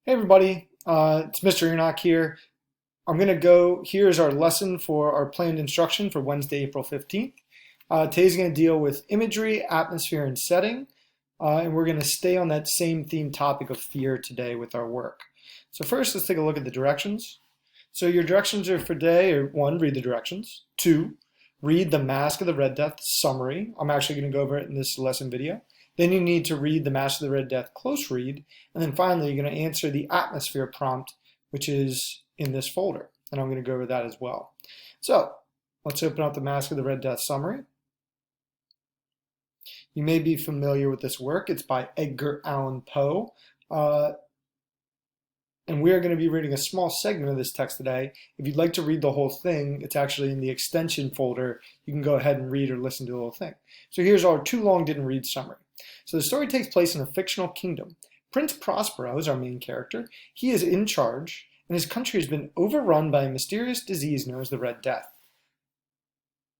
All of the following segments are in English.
Hey everybody, it's Mr. Enoch here. Here's our lesson for our planned instruction for Wednesday, April 15th. Today's going to deal with imagery, atmosphere, and setting, and we're going to stay on that same theme topic of fear today with our work. So first, let's take a look at the directions. So your directions are for today are 1, read the directions, 2, read the Mask of the Red Death summary. I'm actually going to go over it in this lesson video. Then you need to read the Mask of the Red Death close read. And then finally, you're going to answer the atmosphere prompt, which is in this folder. And I'm going to go over that as well. So let's open up the Mask of the Red Death summary. You may be familiar with this work. It's by Edgar Allan Poe. And we are going to be reading a small segment of this text today. If you'd like to read the whole thing, it's actually in the extension folder. You can go ahead and read or listen to the whole thing. So here's our too long didn't read summary. So the story takes place in a fictional kingdom. Prince Prospero is our main character. He is in charge, and his country has been overrun by a mysterious disease known as the Red Death.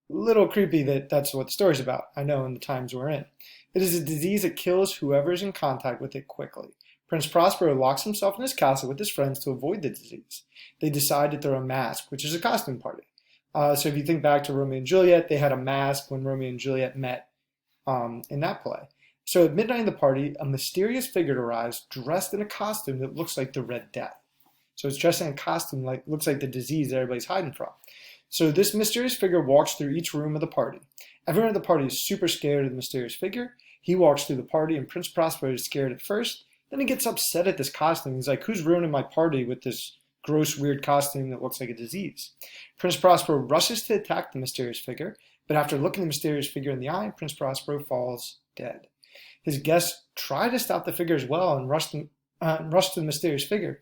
A little creepy that that's what the story's about, I know, in the times we're in. It is a disease that kills whoever is in contact with it quickly. Prince Prospero locks himself in his castle with his friends to avoid the disease. They decide to throw a mask, which is a costume party. So if you think back to Romeo and Juliet, they had a mask when Romeo and Juliet met in that play. So at midnight in the party, a mysterious figure arrives dressed in a costume that looks like the Red Death. So it's dressed in a costume like looks like the disease that everybody's hiding from. So this mysterious figure walks through each room of the party. Everyone at the party is super scared of the mysterious figure. He walks through the party, and Prince Prospero is scared at first. Then he gets upset at this costume. He's like, who's ruining my party with this gross, weird costume that looks like a disease? Prince Prospero rushes to attack the mysterious figure, but after looking the mysterious figure in the eye, Prince Prospero falls dead. His guests try to stop the figure as well and rush to the mysterious figure,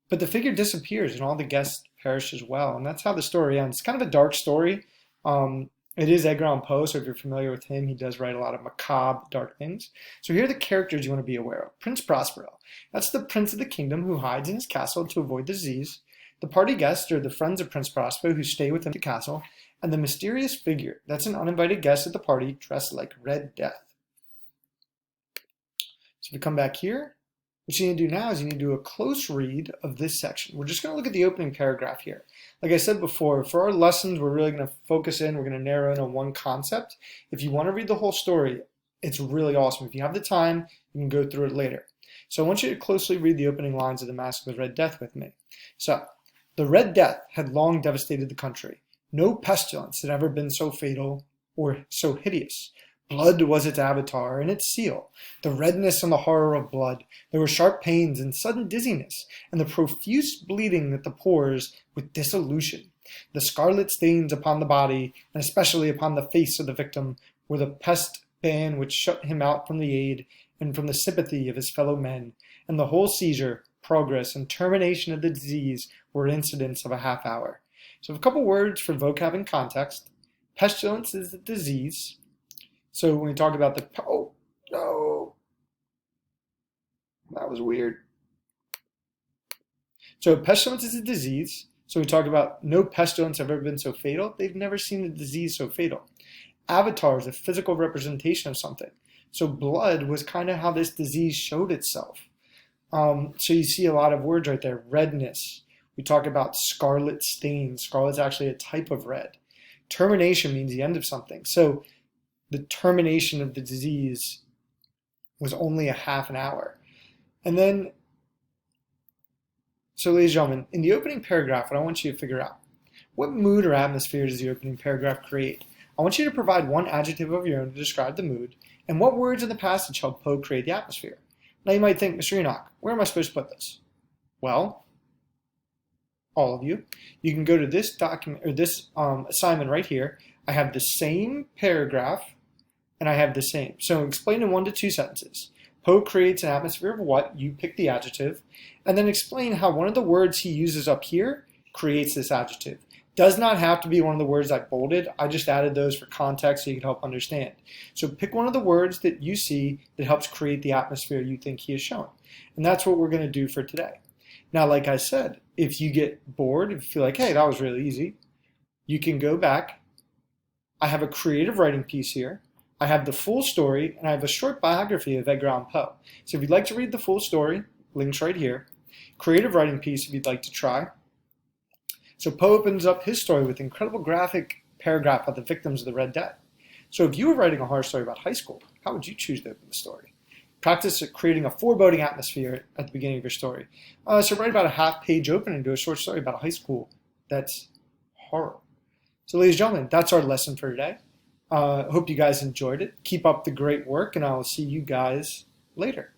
but the figure disappears and all the guests perish as well. And that's how the story ends. It's kind of a dark story. It is Edgar Allan Poe, so if you're familiar with him, he does write a lot of macabre, dark things. So here are the characters you want to be aware of. Prince Prospero. That's the prince of the kingdom who hides in his castle to avoid the disease. The party guests are the friends of Prince Prospero who stay with him at the castle. And the mysterious figure, that's an uninvited guest at the party dressed like Red Death. So if you come back here, what you need to do now is you need to do a close read of this section. We're just going to look at the opening paragraph here. Like I said before, for our lessons, we're really going to focus in, we're going to narrow in on one concept. If you want to read the whole story, it's really awesome. If you have the time, you can go through it later. So I want you to closely read the opening lines of The Mask of the Red Death with me. So, the Red Death had long devastated the country. No pestilence had ever been so fatal or so hideous. Blood was its avatar and its seal, the redness and the horror of blood. There were sharp pains and sudden dizziness, and the profuse bleeding that pours with dissolution. The scarlet stains upon the body, and especially upon the face of the victim, were the pest ban which shut him out from the aid and from the sympathy of his fellow men, and the whole seizure, progress, and termination of the disease were incidents of a half hour. So a couple words for vocab and context. Pestilence is a disease. So when we talk about oh, no, that was weird. So pestilence is a disease. So we talk about no pestilence have ever been so fatal. They've never seen a disease so fatal. Avatar is a physical representation of something. So blood was kind of how this disease showed itself. So you see a lot of words right there. Redness. We talk about scarlet stains. Scarlet's actually a type of red. Termination means the end of something. So the termination of the disease was only a half an hour. And then, so ladies and gentlemen, in the opening paragraph, what I want you to figure out, what mood or atmosphere does the opening paragraph create? I want you to provide one adjective of your own to describe the mood, and what words in the passage help Poe create the atmosphere. Now you might think, Mr. Enoch, where am I supposed to put this? Well, all of you, you can go to this document, or this assignment right here. I have the same paragraph, and I have the same. So explain in 1 to 2 sentences. Poe creates an atmosphere of what? You pick the adjective. And then explain how one of the words he uses up here creates this adjective. Does not have to be one of the words I bolded. I just added those for context so you can help understand. So pick one of the words that you see that helps create the atmosphere you think he is showing. And that's what we're going to do for today. Now, like I said, if you get bored, if you feel like, hey, that was really easy, you can go back. I have a creative writing piece here. I have the full story, and I have a short biography of Edgar Allan Poe. So if you'd like to read the full story, links right here. Creative writing piece if you'd like to try. So Poe opens up his story with an incredible graphic paragraph about the victims of the Red Death. So if you were writing a horror story about high school, how would you choose to open the story? Practice creating a foreboding atmosphere at the beginning of your story. So write about a half-page opening to a short story about a high school that's horror. So ladies and gentlemen, that's our lesson for today. Hope you guys enjoyed it. Keep up the great work, and I will see you guys later.